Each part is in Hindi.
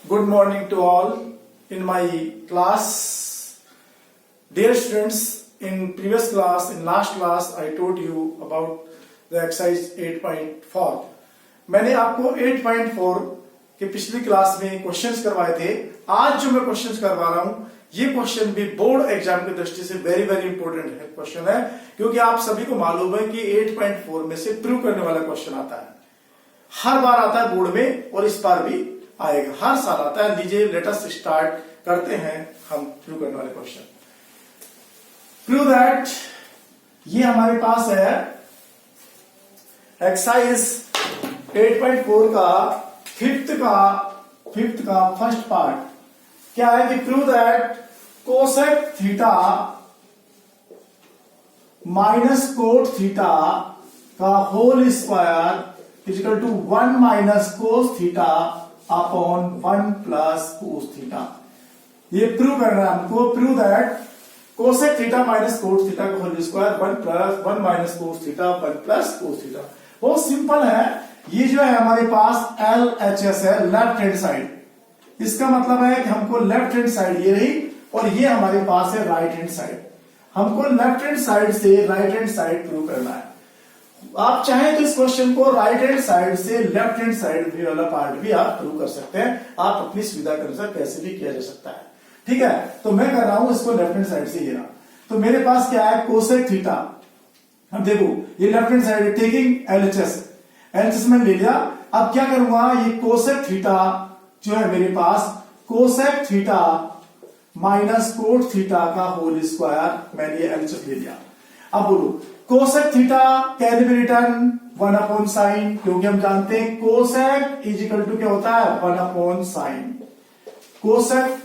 Good morning to all in my class. Dear students, in previous class, in last class, I told you about the exercise 8.4. मैंने आपको 8.4 के पिछली क्लास में क्वेश्चंस करवाए थे. आज जो मैं क्वेश्चंस करवा रहा हूं, ये क्वेश्चन भी बोर्ड एग्जाम की दृष्टि से वेरी वेरी इंपॉर्टेंट है क्वेश्चन है, क्योंकि आप सभी को मालूम है कि 8.4 में से प्रूव करने वाला क्वेश्चन आता है. हर बार आता है बोर्ड में और इस बार भी आएगा, हर साल आता है. लीजिए लेटेस्ट स्टार्ट करते हैं हम प्रूव करने वाले क्वेश्चन. प्रूव दैट ये हमारे पास है एक्सरसाइज 8.4 का फिफ्थ का फर्स्ट पार्ट. क्या है कि prove that cosec theta minus cot theta का whole square is equal to 1 minus cos theta upon 1 plus cos theta. ये प्रूव करना है हमको. Prove that cosec theta minus cot theta का whole square 1 minus cos theta 1 plus cos theta. बहुत सिंपल है. ये जो है हमारे पास LHS है, लेफ्ट हैंड साइड. इसका मतलब है कि हमको लेफ्ट हैंड साइड ये रही और ये हमारे पास है राइट हैंड साइड. हमको लेफ्ट हैंड साइड से राइट हैंड साइड प्रूव करना है. आप चाहें तो इस क्वेश्चन को राइट हैंड साइड से लेफ्ट हैंड साइड भी वाला पार्ट भी आप प्रूव कर सकते हैं. आप अपनी सुविधा के अनुसार कैसे भी किया जा सकता है. ठीक है, तो मैं कर रहा हूं इसको लेफ्ट हैंड साइड से. ये रहा, तो मेरे पास क्या है कोसेक थीटा. अब देखो ये left hand side taking LHS मैंने ले लिया. अब क्या करूंगा, ये कोसेक थीटा जो है मेरे पास cosec theta minus cot theta का होल स्क्वायर मैंने ये एलएचएस ले लिया. अब बोलो cosec theta can be written 1 upon sine, क्योंकि हम जानते हैं कोसेक इज इक्वल टू क्या होता है 1 अपॉन साइन. कोसेक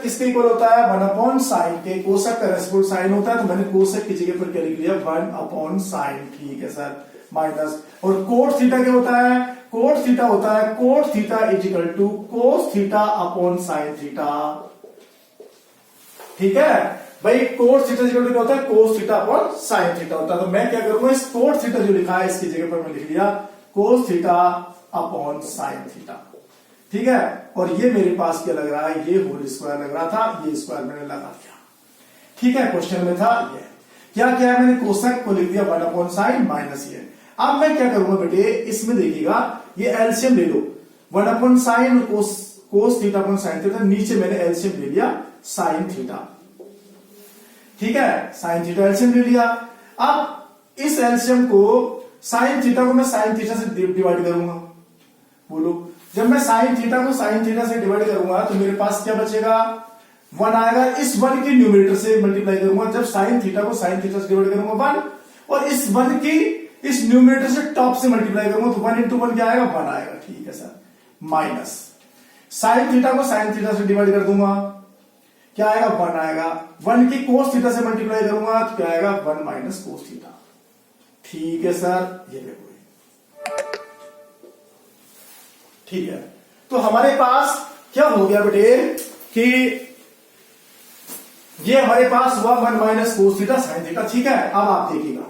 किसके इक्वल होता है 1 अपॉन साइन के. कोसेक का रेसिप्रोकल साइन होता है, तो मैंने कोसेक की जगह पर क्या लिख लिया 1 अपॉन साइन. ठीक है सर, माइनस. और कोट थीटा क्या होता है, कोट थीटा होता है cot theta is equal to cos theta upon sine theta. ठीक है भाई, कोट थीटा इक्वल टू क्या होता है कोस थीटा अपॉन साइन थीटा होता है. तो मैं क्या करूंगा, इस कोट थीटा जो लिखा है इसकी जगह पर मैं लिख लिया कोस थीटा अपॉन साइन थीटा. ठीक है, और ये मेरे पास क्या लग रहा है, ये होल स्क्वायर लग रहा था, ये स्क्वायर मैंने लगा दिया. ठीक है, क्वेश्चन में था ये क्या क्या है, मैंने कोसेक को लिख दिया 1 अपॉन साइन माइनस ये. अब मैं क्या करूंगा बेटे, इसमें देखिएगा ये एलसीएम ले लो 1 upon sine cos theta upon sine theta. नीचे मैंने एलसीएम ले लिया साइन थीटा. ठीक है, साइन थीटा एलसीएम ले लिया. अब इस एलसीएम को साइन थीटा को मैं साइन थीटा से डिवाइड करूंगा. बोलो, जब मैं साइन थीटा को साइन थीटा से डिवाइड करूंगा तो मेरे पास क्या बचेगा 1 आएगा. इस 1 की न्यूमरेटर से मल्टीप्लाई करूंगा. जब साइन थीटा को साइन थीटा से डिवाइड करूंगा 1, और इस 1 की इस न्यूमरेटर से टॉप से मल्टीप्लाई करूंगा तो 1 इंटू 1 क्या आएगा 1 आएगा. ठीक है सर, माइनस साइन थीटा को साइन थीटा से डिवाइड कर दूंगा, क्या आएगा 1 आएगा. 1 की कोस थीटा से मल्टीप्लाई करूंगा तो क्या आएगा 1 माइनस कोस थीटा. ठीक है सर, ये देखो. ठीक है, तो हमारे पास क्या हो गया बेटे कि ये हमारे पास हुआ 1 minus cos theta sine theta. ठीक है, अब आप देखिएगा,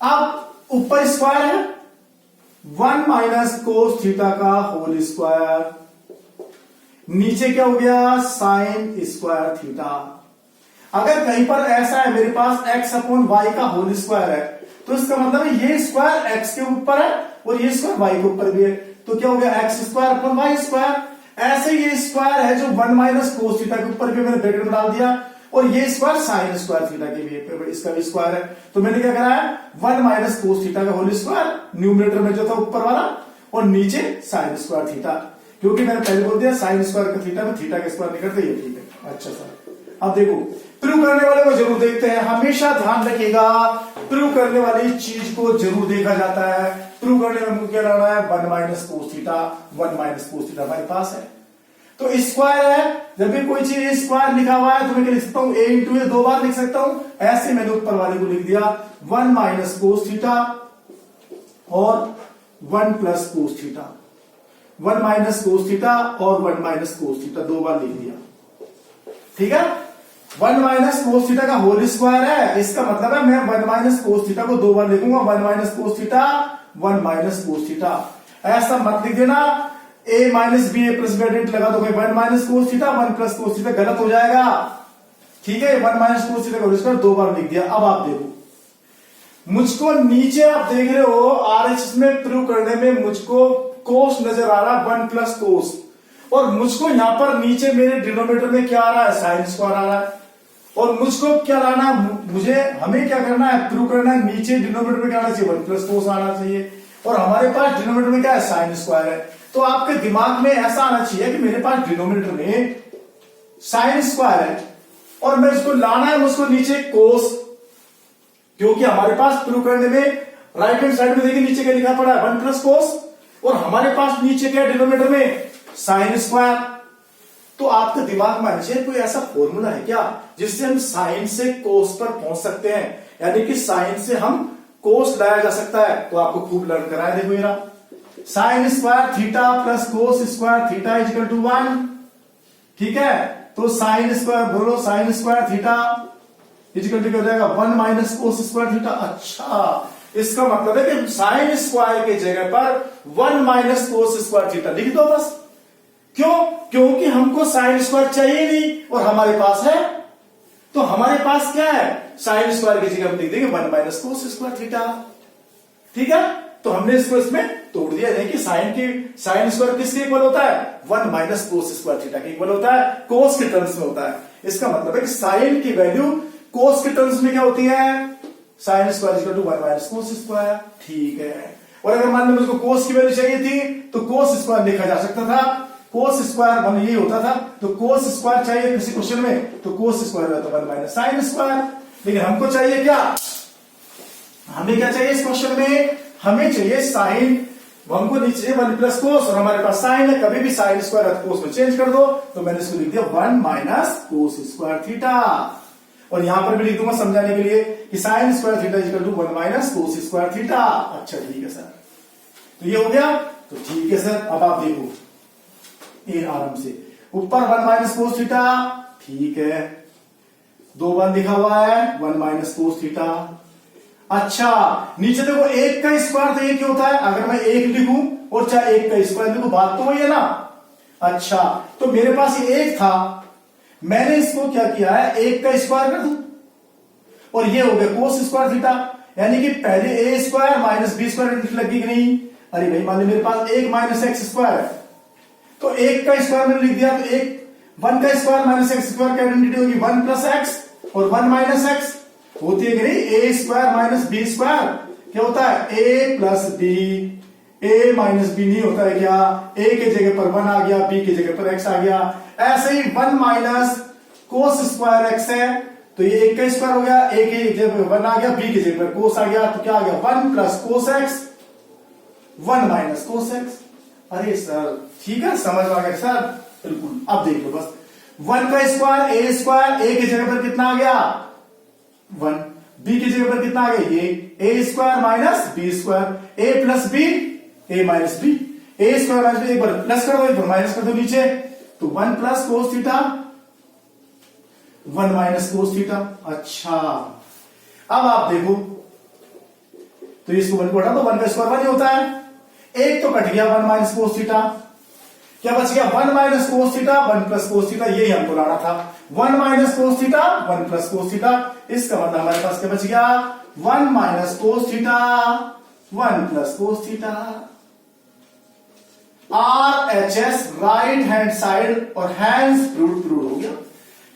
अब ऊपर स्क्वायर है 1 माइनस कोस थीटा का होल स्क्वायर, नीचे क्या हो गया साइन स्क्वायर थीटा. अगर कहीं पर ऐसा है मेरे पास x अपॉन वाई का होल स्क्वायर है, तो इसका मतलब है ये स्क्वायर x के ऊपर है और ये स्क्वायर y के ऊपर भी है. तो क्या हो गया x square upon y square. ऐसे ये स्क्वायर है जो 1 माइनस कोस थीटा के ऊपर भी मैंने ब्रैकेट में डाल दिया, और ये स्क्वायर साइन स्क्वायर थीटा के भी इसका भी स्क्वायर है. तो मैंने क्या करा है 1 माइनस कोस थीटा का होल स्क्वायर न्यूमरेटर में जो था ऊपर वाला, और नीचे साइन स्क्वायर थीटा, क्योंकि मैंने पहले बोल दिया साइन स्क्वायर का थीटा में थीटा का स्क्वायर नहीं करते. ये ठीक है. अच्छा सर, अब देखो प्रूव करने वाले को जरूर देखते हैं. हमेशा ध्यान रखिएगा, प्रूव करने वाली चीज को जरूर देखा जाता है. प्रूव करने में हमको क्या लग रहा है 1 minus cos theta 1 minus cos theta हमारे पास है. तो स्क्वायर है, जब भी कोई चीज स्क्वायर लिखा हुआ है तो मैं लिख सकता हूं a इंटू ए 2 बार लिख सकता हूं. ऐसे मैंने ऊपर वाले को लिख दिया 1 माइनस कोस थीटा और 1 plus cos theta. 1 minus cos theta और 1 माइनस कोस थीटा 2 बार लिख दिया. ठीक है, 1 माइनस कोस थीटा का होल स्क्वायर है, इसका मतलब है मैं 1 माइनस कोस थीटा को 2 बार लिखूंगा. 1 minus cos theta 1 minus cos theta. ऐसा मत लिख देना ए माइनस बी, ए प्लस बी आइडेंटिटी लगा दो, 1 minus cos theta 1 plus cos theta, गलत हो जाएगा। ठीक है, 1 माइनस कोस थीटा का होल स्क्वायर 2 बार लिख दिया। अब आप देखो, मुझको नीचे आप देख रहे हो आरएचएस में प्रूव करने में मुझको कोस नजर आ रहा है 1 प्लस कोस, और मुझको यहां पर नीचे मेरे डिनोमिनेटर में क्या आ रहा है, साइन स्क्वायर आ रहा है। और मुझको क्या लाना है, हमें क्या करना है, प्रूव करना है नीचे डिनोमिनेटर में क्या आना चाहिए, 1 प्लस कोस आना चाहिए, और हमारे पास डिनोमिनेटर में क्या है, साइन स्क्वायर है। तो आपके दिमाग में ऐसा आना चाहिए कि मेरे पास डिनोमिनेटर में साइन स्क्वायर है और मैं इसको लाना है मुझको नीचे कोस, क्योंकि हमारे पास प्रूव करने में राइट हैंड साइड में देखिए नीचे क्या लिखा पड़ा है, 1 प्लस कोस, और हमारे पास नीचे क्या डिनोमिनेटर में साइन स्क्वायर। तो आपके दिमाग में आना चाहिए कोई ऐसा फॉर्मूला है क्या जिससे हम साइन से कोस पर पहुंच सकते हैं, यानी कि साइन से हम कोस लाया जा सकता है। तो आपको खूब लर्न कराया, देखो मेरा sine square theta plus cos square theta is equal to 1। ठीक है, तो साइन स्क्वायर बोलो, sine square theta is equal to क्या हो जाएगा, 1 माइनस कोस स्क्वायर थीटा। अच्छा, इसका मतलब है कि साइन स्क्वायर की जगह पर 1 माइनस कोस स्क्वायर थीटा लिख दो बस। क्यों? क्योंकि हमको साइन स्क्वायर चाहिए नहीं और हमारे पास है। तो हमारे पास क्या है, साइन स्क्वायर की जगह हम लिख देंगे 1 माइनस कोस स्क्वायर थीटा। ठीक है, तो हमने इसको इसमें तोड़ दिया, यानी कि साइन स्क्वायर किसके इक्वल होता है, 1 माइनस कोस स्क्वायर थीटा के इक्वल होता है, कोस के टर्म्स में होता है। इसका मतलब है कि साइन की वैल्यू कोस के टर्म्स में क्या होती है, sine square equal to 1 minus cos square. ठीक है, और अगर मान लो मुझको कोस की वैल्यू चाहिए थी तो कोस स्क्वायर लिखा जा सकता था, कोस स्क्वायर मान ये होता था, तो कोस स्क्वायर चाहिए किसी क्वेश्चन में तो कोस स्क्वायर रहता है 1 माइनस साइन स्क्वायर। लेकिन हमको चाहिए क्या, हमें क्या चाहिए इस क्वेश्चन में, हमें चाहिए साइन, हमको नीचे 1 प्लस कोस और हमारे पास साइन है, कभी भी साइन स्क्वायर कोस में चेंज कर दो। तो मैंने इसको लिख दिया 1 माइनस कोस स्क्वायर थीटा, और यहां पर भी लिख दूंगा समझाने के लिए कि sine square theta equal to 1 minus cos square theta. अच्छा ठीक है सर, तो ये हो गया, तो ठीक है सर। अब आप देखो ये आराम से ऊपर 1 माइनस कोस थीटा, ठीक है, 2 बार लिखा हुआ है 1 माइनस कोस थीटा। अच्छा, नीचे देखो 1 का स्क्वायर तो 1 ही होता है, अगर मैं 1 लिखूं और चाहे 1 का स्क्वायर लिखूं बात तो वही है ना। अच्छा, तो मेरे पास ये 1 था, मैंने इसको क्या किया है 1 का स्क्वायर कर दूं, और ये हो गया कोस स्क्वायर थीटा, यानी कि पहले ए स्क्वायर माइनस बी स्क्वायर लगी कि नहीं। अरे भाई मान लो मेरे पास 1 माइनस एक्स स्क्वायर है, तो 1 का स्क्वायर मैंने लिख दिया, तो 1 का स्क्वायर माइनस एक्स स्क्वायर की आइडेंटिटी होगी 1 प्लस एक्स, और 1 माइनस एक्स होती है कि नहीं, ए स्क्वायर माइनस बी स्क्वायर क्या होता है, ए प्लस बी, ए माइनस बी नहीं होता है क्या, ए के जगह पर 1 आ गया, बी के जगह पर एक्स आ गया। ऐसे ही 1 माइनस कोस स्क्वायर एक्स है, तो ये 1 का स्क्वायर हो गया, ए के जगह पर 1 आ गया, बी के जगह पर कोस आ गया, तो क्या आ गया 1 plus cos x 1 minus cos x. अरे सर ठीक है, समझ आ गया सर, बिल्कुल। अब देख लो बस, 1 का स्क्वायर ए स्क्वायर, ए की जगह पर कितना आ गया 1, बी की जगह पर कितना आ गया ये ए स्क्वायर माइनस बी स्क्वायर, ए प्लस बी ए माइनस बी, ए स्क्वायर माइनस बी, एक बार प्लस कर दो एक बार माइनस कर दो नीचे, तो 1 plus cos theta 1 minus cos theta. अच्छा, अब आप देखो, तो इसको 1 को हटा दो, 1 का स्क्वायर 1 ही होता है, एक तो कट गया 1 माइनस कोस थीटा, क्या बच गया 1 minus cos theta 1 plus cos theta, यही हमको लाना था 1 minus cos theta 1 plus cos theta. इसका मतलब हमारे पास क्या बच गया 1 minus cos theta 1 plus cos theta. RHS right hand side और हैंड्स प्रूव हो गया।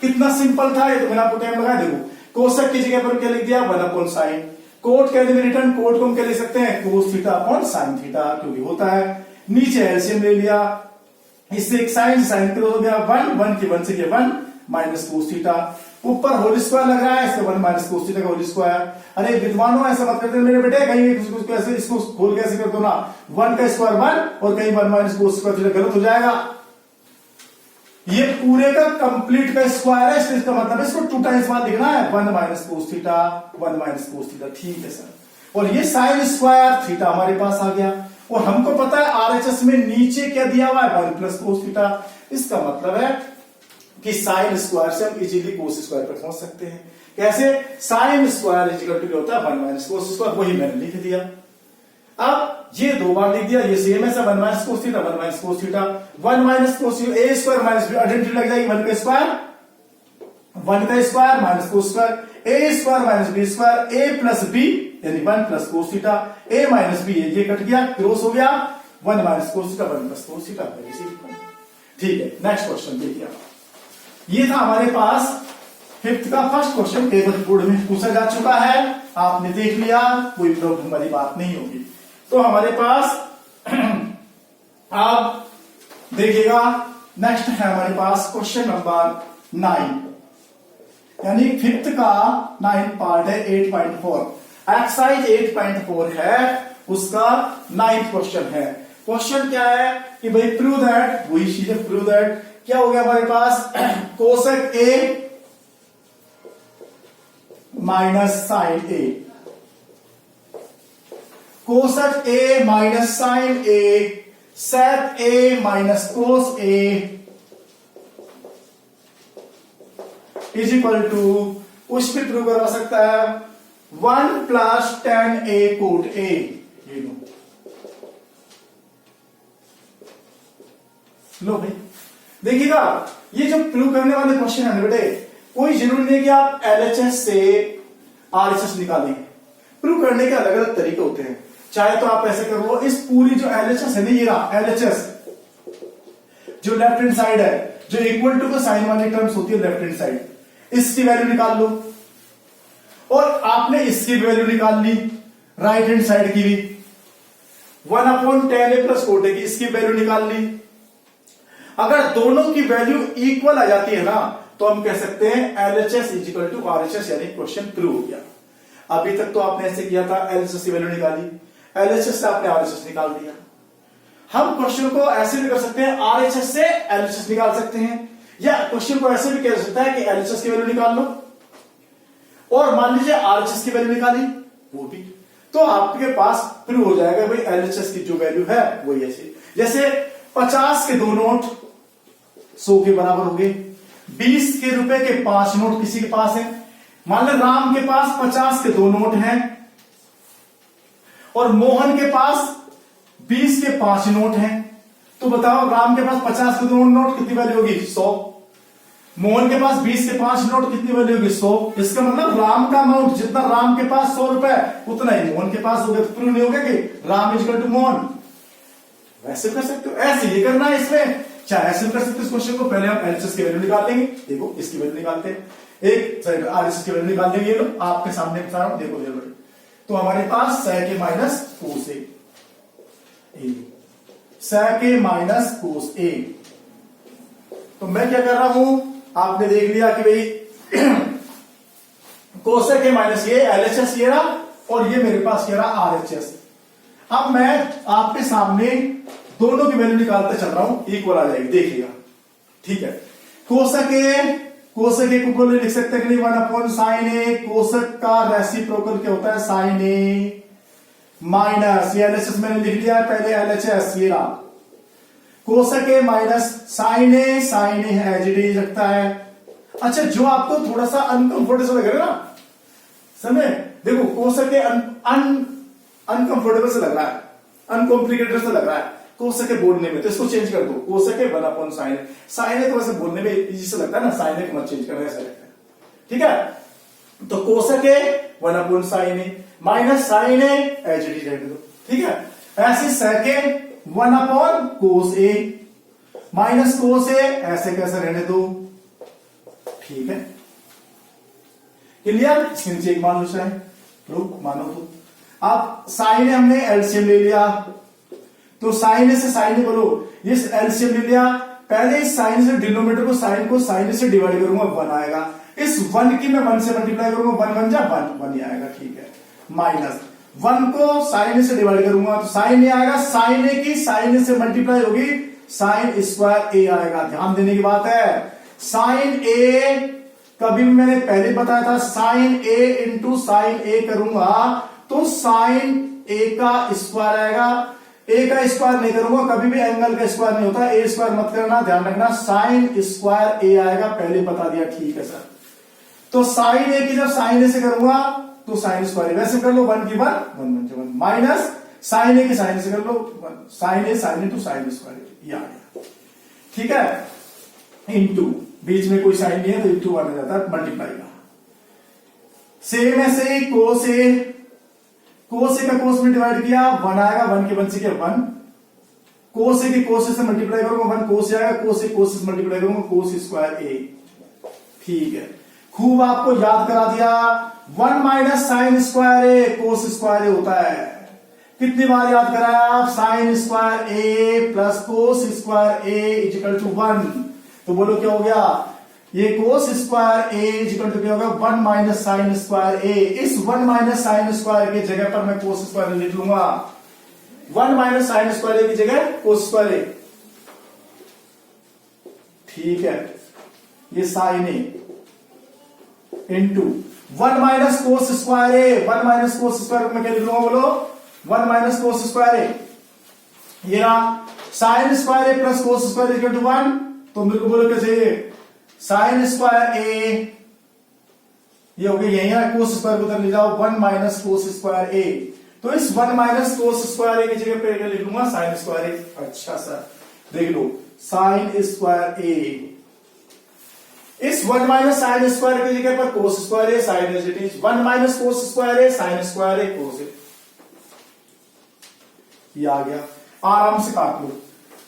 कितना सिंपल था ये, तो मैंने आपको टाइम लगाया। देखो कोशक की जगह पर क्या लिख दिया 1 अपॉन साइन, कोट के रिटर्न कोट को हम क्या लिख सकते हैं कोस थीटा अपॉन साइन थीटा, क्योंकि होता है। नीचे एलसीएम ले लिया, इससे एक साइन साइन हो गया 1 की 1 से 1 माइनस कोस थीटा, ऊपर होल स्क्वायर लग रहा है, इससे 1 माइनस कोस थीटा का होल स्क्वायर। अरे विद्वानों ऐसा मत करते मेरे बेटे, कहीं कैसे इसको खोल कैसे कर दो ना, 1 का स्क्वायर 1 और कहीं 1 माइनस कोस स्क्वायर थीटा, गलत हो जाएगा। ये पूरे का कंप्लीट का स्क्वायर है, इसका मतलब इसको 2 टाइम्स बाद लिखना है 1 minus cos theta 1 minus cos theta. ठीक है सर, और ये साइन स्क्वायर थीटा हमारे पास आ गया, और हमको पता है आरएचएस में नीचे क्या दिया हुआ है 1 प्लस कोस थीटा। इसका मतलब है कि साइन स्क्वायर से हम इजीली कोस स्क्वायर पर पहुंच सकते हैं। कैसे, साइन स्क्वायर इक्वल टू होता है 1 माइनस कोस स्क्वायर, वही मैंने लिख दिया। अब ये दो बार लिख दिया, ये सेम है, 1 minus cos theta 1 minus cos theta 1 minus cos a square minus b, identity लग जाएगी 1 का square minus cos square a square minus b square A plus b यानी 1 plus cos theta a minus b, ये कट गया, क्रॉस हो गया 1 minus cos theta 1 plus cos theta. ठीक है, नेक्स्ट क्वेश्चन देखिए। ये था हमारे पास फिफ्थ का फर्स्ट क्वेश्चन, टेबल बोर्ड में पूछा जा चुका है, आपने देख लिया, कोई प्रॉब्लम वाली बात नहीं होगी। तो हमारे पास आप देखिएगा नेक्स्ट है हमारे पास क्वेश्चन नंबर 9, यानी फिफ्थ का 9 पार्ट है 8.4, एक्सरसाइज 8.4 है, उसका 9th क्वेश्चन है। क्वेश्चन क्या है कि भाई प्रूव दैट, वही चीजें प्रूव दैट, क्या हो गया हमारे पास cosec A minus sine a, cosec A minus sine a, sec a minus cos a is equal to, उस पे प्रूव करवा सकता है 1 plus tan a cot a. ये लो भाई देखिएगा, ये जो प्रूव करने वाले क्वेश्चन है बेटे, कोई जरूरी नहीं कि आप एलएचएस से आरएचएस निकालेंगे, प्रूव करने के अलग अलग तरीके होते हैं। चाहे तो आप ऐसे करो, इस पूरी जो एलएचएस है ना, ये रहा एलएचएस, जो लेफ्ट हैंड साइड है, जो इक्वल टू का साइन वाली टर्म्स होती है लेफ्ट हैंड साइड, इसकी वैल्यू निकाल लो, और आपने इसकी वैल्यू निकाल ली राइट हैंड साइड की भी, 1/tan a plus cot A की इसकी वैल्यू निकाल ली। अगर दोनों की वैल्यू इक्वल आ जाती है ना, तो हम कह सकते हैं LHS is equal to RHS, यानी क्वेश्चन प्रूव हो गया। अभी तक तो आपने ऐसे किया था, एलएचएस की वैल्यू निकाली, एलएचएस से आपने आरएचएस निकाल दिया। हम क्वेश्चन को ऐसे भी कर सकते हैं, आरएचएस से एलएचएस निकाल सकते हैं, या क्वेश्चन को ऐसे भी कह सकता है कि एलएचएस की वैल्यू निकाल लो और मान लीजिए आरएचएस की वैल्यू निकाली, वो भी, तो आपके पास प्रूव हो जाएगा भाई एलएचएस की जो वैल्यू है वही ऐसे। जैसे 50 के 2 नोट 100 के बराबर हो गए, 20 के रुपए के 5 नोट किसी के पास है, मान लो राम के पास 50 के 2 नोट हैं और मोहन के पास 20 के 5 नोट हैं, तो बताओ राम के पास 50 के 2 नोट कितनी वैल्यू होगी 100, मोहन के पास 20 के 5 नोट कितनी वैल्यू होगी 100। इसका मतलब राम का अमाउंट जितना राम के पास 100 रुपए उतना ही मोहन के पास हो गया, तो प्रूव नहीं हो गया कि Ram is equal to Mohan. वैसे कर सकते हो, ऐसे ये करना है इसमें, चाहे ऐसे कर सकते हो इस क्वेश्चन को, पहले हम एलएचएस की वैल्यू निकाल लेंगे, देखो इसकी वैल्यू निकालते हैं, एक आरएचएस की वैल्यू निकाल लेंगे, ये लो आपके सामने बता रहा हूं, देखो देखो, तो हमारे पास sec a minus cos a, sec a minus cos a, तो मैं क्या कर रहा हूं, आपने देख लिया कि भाई कोसेक ए माइनस ये एलएचएस ये रहा, और ये मेरे पास क्या रहा आरएचएस। अब मैं आपके सामने दोनों की वैल्यू निकालते चल रहा हूं, इक्वल आ जाएगी, देखिएगा, ठीक है। कोसेक ए को लिख सकते हैं कि नहीं 1/sin ए, कोसेक का रेसिप्रोकल क्या होता है साइन ए माइनस, ये एलएचएस मैंने लिख दिया है पहले, एलएचएस ये रहा, cosec A minus sine A as it is रखता है। अच्छा, जो आपको थोड़ा सा अनकंफर्टेबल लगेगा ना समझे, देखो कोसेक ए अनकंफर्टेबल से लग रहा है, अनकॉम्प्लिकेटेड से लग रहा है कोसेक ए बोलने में, तो इसको चेंज कर दो, cosec A 1/sin A, sine ए तो वैसे बोलने में इजी से लगता है ना, साइन ए को मत चेंज करना, ऐसा लगता है, ठीक है। तो cosec A 1/sin A minus sine A as it is रहने दो, ठीक है। ऐसे सेक ए 1/cos ए माइनस कोस ए ऐसे कैसे रहने दो, ठीक है, क्लियर। इसके नीचे एक मान लो, चाहे रुक मानो, तो अब साइन ए हमने एलसीएम ले लिया, तो साइन ए से साइन ए बोलो, ये एलसीएम ले लिया, पहले इस साइन से डिनोमिनेटर को साइन से डिवाइड करूंगा 1 आएगा, इस 1 की मैं 1 से मल्टीप्लाई करूंगा 1 बन जा 1 ही आएगा, ठीक है, माइनस 1 को साइन से डिवाइड करूंगा तो साइन ए आएगा, साइन ए की साइन से मल्टीप्लाई होगी साइन स्क्वायर ए आएगा। ध्यान देने की बात है, साइन ए कभी भी मैंने पहले बताया था, साइन ए इंटू साइन ए करूंगा तो साइन ए का स्क्वायर आएगा, ए का स्क्वायर नहीं करूंगा, कभी भी एंगल का स्क्वायर नहीं होता, ए स्क्वायर मत करना, ध्यान रखना, साइन स्क्वायर ए आएगा, पहले बता दिया, ठीक है सर। तो साइन ए की जब साइन ए से करूंगा तो साइन स्क्वायर, वैसे कर लो 1 की 1 1 माइनस साइन ए की साइन से कर लो, sign A sign to sine square ये आ गया। ठीक है, इंटू बीच में कोई साइन नहीं है तो इंटू आ जाता है मल्टीप्लाई का। सेम ऐसे कोस ए का कोस में डिवाइड किया 1 आएगा, 1 के 1 से क्या 1, कोस ए की कोस से मल्टीप्लाई करूंगा 1 कोस आएगा, कोस से मल्टीप्लाई करूंगा कोस स्क्वायर ए। ठीक है, खूब आपको याद करा दिया। 1 minus sine square A cos square A होता है। कितनी बार याद कराया आप, sine square A plus cos square A equal to 1। तो बोलो क्या हो गया, ये cos square A equal to क्या होगा 1 माइनस साइन स्क्वायर ए। इस 1 माइनस साइन स्क्वायर की जगह पर मैं कोस स्क्वायर लिख लूंगा, 1 माइनस साइन स्क्वायर ए की जगह कोस स्क्वायर ए। ठीक है, ये साइन ए इंटू 1 माइनस कोस स्क्वायर ए, 1 माइनस कोस स्क्वायर में क्या लिख लूंगा बोलो, 1 माइनस कोस स्क्वायर ए। ये रहा sine square A plus cos square equal to 1। तो मेरे को बोलो क्या चाहिए, साइन स्क्वायर ए, ये हो गया, यही है कोस स्क्वायर को उधर ले जाओ, 1 माइनस कोस स्क्वायर ए। तो इस 1 माइनस कोस स्क्वायर ए की जगह पे लिख लूंगा साइन स्क्वायर ए। अच्छा सर देख लो, साइन स्क्वायर ए, इस 1 माइनस साइन स्क्वायर की जगह पर cos square a, sine as it is 1 minus cos square a sine square A cos a. ये आ गया, आराम से काट लो।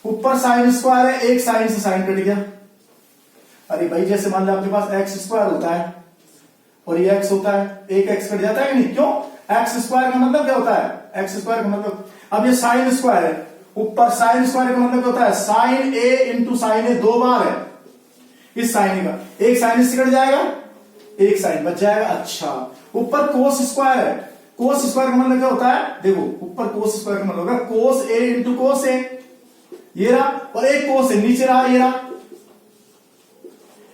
ऊपर साइन स्क्वायर है, एक साइन से साइन कट गया। अरे भाई जैसे मान लो आपके पास एक्स स्क्वायर होता है और ये एक्स होता है, एक एक्स कट जाता है कि नहीं, क्यों, एक्स स्क्वायर का मतलब क्या होता है, एक्स स्क्वायर का मतलब, अब ये साइन स्क्वायर है, ऊपर साइन स्क्वायर का मतलब क्या होता है, साइन ए इंटू साइन ए 2 बार है इस साइन का, एक साइन से कट जाएगा, एक साइन बच जाएगा। अच्छा, ऊपर कोस स्क्वायर है, कोस स्क्वायर का मतलब क्या होता है, देखो ऊपर कोस स्क्वायर का मतलब होगा कोस ए इंटू कोस ए, ये रहा, और एक कोस है नीचे रहा, ये रहा,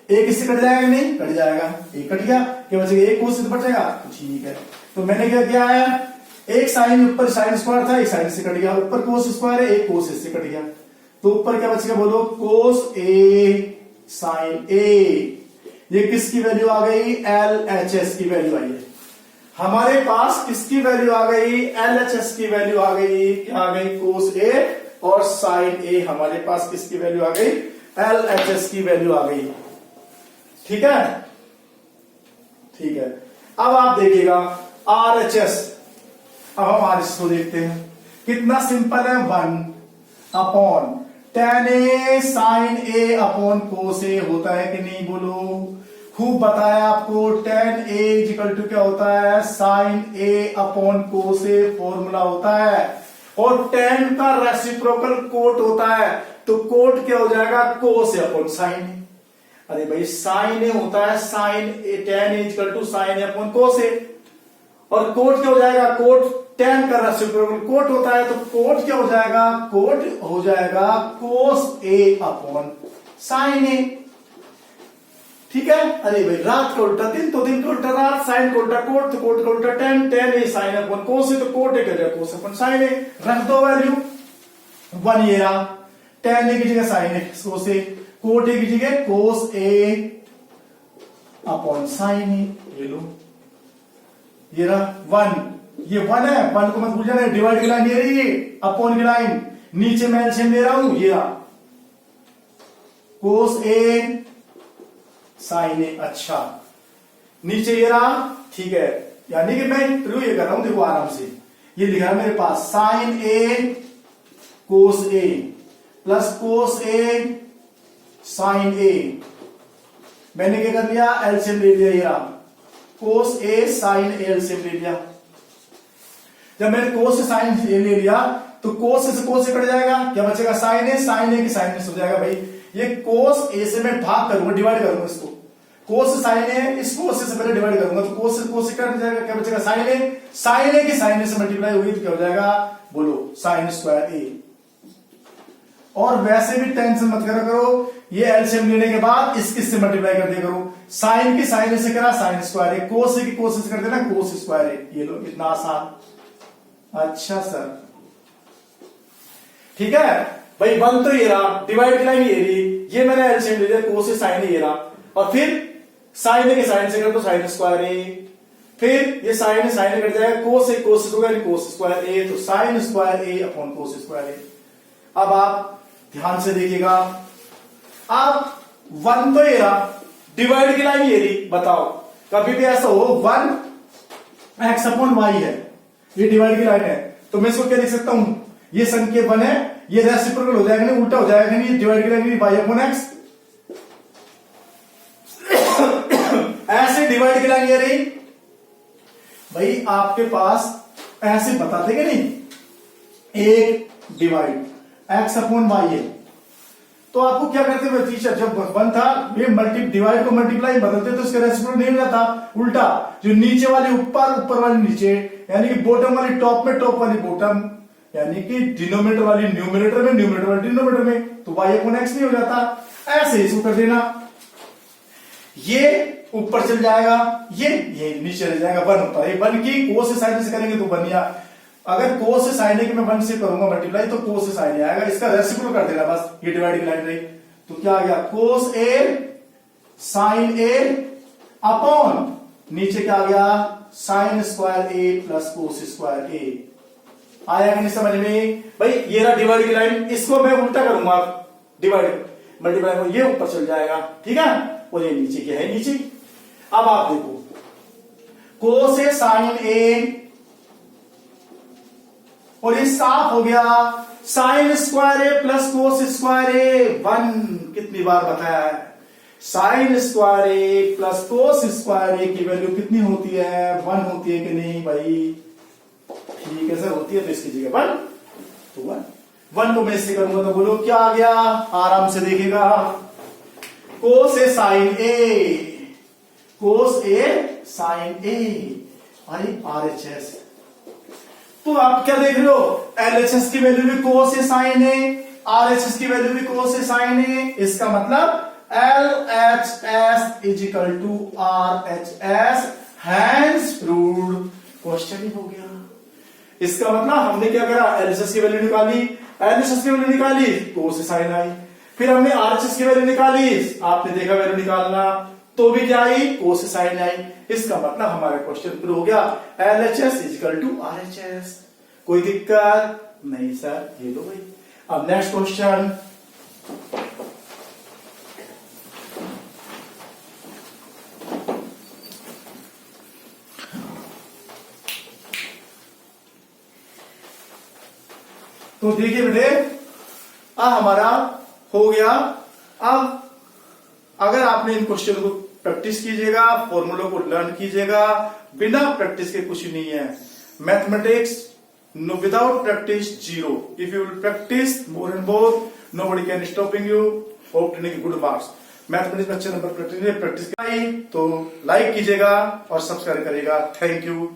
एक इससे कट जाएगा नहीं, कट जाएगा, एक कट गया, क्या बचेगा, एक कोस से तो बचेगा। ठीक है, तो मैंने क्या किया है, एक साइन ऊपर साइन स्क्वायर था, एक साइन से कट गया, ऊपर कोस स्क्वायर है, एक कोस इससे कट गया, तो ऊपर क्या बचेगा बोलो, कोस ए साइन ए। ये किसकी वैल्यू आ गई, LHS की वैल्यू आई है हमारे पास, किसकी वैल्यू आ गई, LHS की वैल्यू आ गई, क्या आ गई, कोस ए और साइन ए, हमारे पास किसकी वैल्यू आ गई, LHS की वैल्यू आ गई। ठीक है, ठीक है, अब आप देखिएगा RHS, अब हम RHS को देखते हैं, कितना सिंपल है, 1 upon tan A sine A upon cos ए होता है कि नहीं बोलो, खूब बताया आपको, tan ए इक्वल टू क्या होता है, sine A upon cos a formula होता है, और tan का रेसिप्रोकल कोट होता है, तो कोट क्या हो जाएगा, कोस ए अपॉन साइन ए। अरे भाई साइन ए होता है sine A, tan A equal to sine A upon cos A, और कोट क्या हो जाएगा, कोट tan का रेसिप्रोकल कोट होता है, तो कोट क्या हो जाएगा, कोट हो जाएगा कोस ए अपॉन साइन ए। ठीक है, अरे भाई रात का उल्टा दिन, तो दिन का उल्टा रात, साइन का उल्टा कोट, तो कोट का उल्टा tan, tan A sine upon cos a, तो कोट ए क्या कोस अपॉन साइन ए। रख दो वैल्यू, 1 ये रहा, tan ए की जगह साइन ए कोस ए, कोट ए की जगह कोस ए अपॉन साइन ए, ये लो, ये रहा 1, ये 1 है, 1 को मत भूल जाना, डिवाइड की लाइन ये रही, अपॉन की लाइन, नीचे मैं एलसीएम ले रहा हूं, ये रहा कोस ए साइन ए। अच्छा, नीचे ये रहा, ठीक है, यानी कि मैं प्रूव ये कर रहा हूं, देखो आराम से, ये लिखा है मेरे पास sign A cos A plus cos A sine ए, मैंने क्या कर लिया, एलसीएम ले लिया, ये रहा कोस ए साइन ए, एलसीएम ले लिया। जब मैंने कोस से साइन ए ले लिया, तो कोस से कोस से कट जाएगा, क्या बचेगा, साइन ए की साइन ए हो जाएगा। भाई ये कोस ए से मैं भाग करूंगा, डिवाइड करूंगा इसको, कोस से साइन ए, इस कोस से पहले डिवाइड करूंगा, तो कोस से कट जाएगा, क्या बचेगा, साइन ए की साइन ए से मल्टीप्लाई होगी, तो क्या हो जाएगा बोलो, साइन स्क्वायर ए। और वैसे भी टेंशन मत करा करो, ये एलसीएम लेने के बाद इससे मल्टीप्लाई कर दिया करो, साइन की साइन से करा साइन स्क्वायर ए, कोस की कोस से कर देना कोस स्क्वायर ए, ये लो, इतना आसान। अच्छा सर, ठीक है भाई, 1 तो ये रहा, डिवाइड की लाइन ये रही, ये मैंने एलसीएम ले लिया, कोस से साइन ए ये रहा, और फिर साइन ए के साइन से कर तो साइन स्क्वायर ए, फिर ये साइन साइन कट जाएगा, कोस ए कोस स्क्वायर कोस स्क्वायर ए, तो साइन स्क्वायर ए अपॉन कोस स्क्वायर ए। अब आप ध्यान से देखिएगा, अब 1 तो ये रहा, डिवाइड की लाइन ये रही, बताओ कभी भी ऐसा हो 1 एक्स अपॉन वाई है, ये डिवाइड की लाइन है, तो मैं इसको क्या लिख सकता हूं, ये संख्या 1 है, ये रेसिप्रोकल हो जाएगा नहीं, उल्टा हो जाएगा नहीं, डिवाइड की लाइन वाई अपॉन एक्स। ऐसे डिवाइड की लाइन ये रही भाई, आपके पास ऐसे बताते कि नहीं, एक डिवाइड एक्स अपॉन वाई है, तो आपको क्या करते हुए टीचर, जब 1 था ये डिवाइड को मल्टीप्लाई बदलते तो इसका रेसिप्रोकल नहीं हो जाता, उल्टा जो नीचे वाली ऊपर, ऊपर वाली नीचे, यानी कि बॉटम वाली टॉप में, टॉप वाली बॉटम, यानी कि डिनोमिनेटर वाली न्यूमिनेटर में, न्यूमिनेटर वाली डिनोमिनेटर में, तो वाई अपॉन एक्स नहीं हो जाता। ऐसे इसको कर देना, ये ऊपर चल जाएगा, ये नीचे चल जाएगा, 1 होता है, 1 की कोस से साइन से करेंगे तो 1, या अगर कोस से साइन की मैं 1 से करूंगा मल्टीप्लाई तो कोस से साइन आएगा, इसका रेसिप्रोकल कर देना बस, ये डिवाइड की लाइन रही, तो क्या आ गया, कोस ए साइन ए अपॉन नीचे क्या आ गया, साइन स्क्वायर ए प्लस कोस स्क्वायर ए। आया कि नहीं समझ में भाई, ये रहा डिवाइड की लाइन, इसको मैं उल्टा करूंगा, डिवाइड मल्टीप्लाई को, ये ऊपर चल जाएगा, ठीक है, और ये नीचे क्या है, नीचे। अब आप देखो, कोस ए साइन ए, और ये साफ हो गया, साइन स्क्वायर ए प्लस कोस स्क्वायर ए, 1 कितनी बार बताया है, साइन स्क्वायर ए प्लस कोस स्क्वायर ए की वैल्यू कितनी होती है, 1 होती है कि नहीं भाई, ठीक है सर होती है, तो इसकी जगह 1, तो 1 को मैं इससे करूंगा तो बोलो क्या आ गया, आराम से देखिएगा, कोस A sine A, cos A sine ए, अरे RHS, तो आप क्या देख रहे हो, LHS की वैल्यू भी cos A sine A, RHS की वैल्यू भी कोस ए साइन ए, इसका मतलब LHS is equal to RHS, hence proved, question ही हो गया। इसका मतलब हमने क्या करा, LHS की वैल्यू निकाली, LHS की वैल्यू निकाली, कोस ए साइन आई, फिर हमने RHS की वैल्यू निकाली, आपने देखा वैल्यू निकालना, तो भी क्या आई, कोस ए साइन आई, इसका मतलब हमारा क्वेश्चन प्रूव हो गया, LHS is equal to RHS। कोई दिक्कत नहीं सर, ये लो भाई। अब नेक्स्ट क्वेश्चन, तो देखिए बेटे, हमारा हो गया। अब अगर आपने इन क्वेश्चन को प्रैक्टिस कीजिएगा, फॉर्मूलों को लर्न कीजिएगा, बिना प्रैक्टिस के कुछ नहीं है। Mathematics without practice zero. If you will practice more and more, nobody can stopping you obtaining good marks. Mathematics में अच्छे नंबर प्रैक्टिस तो लाइक कीजिएगा और सब्सक्राइब करिएगा। Thank you.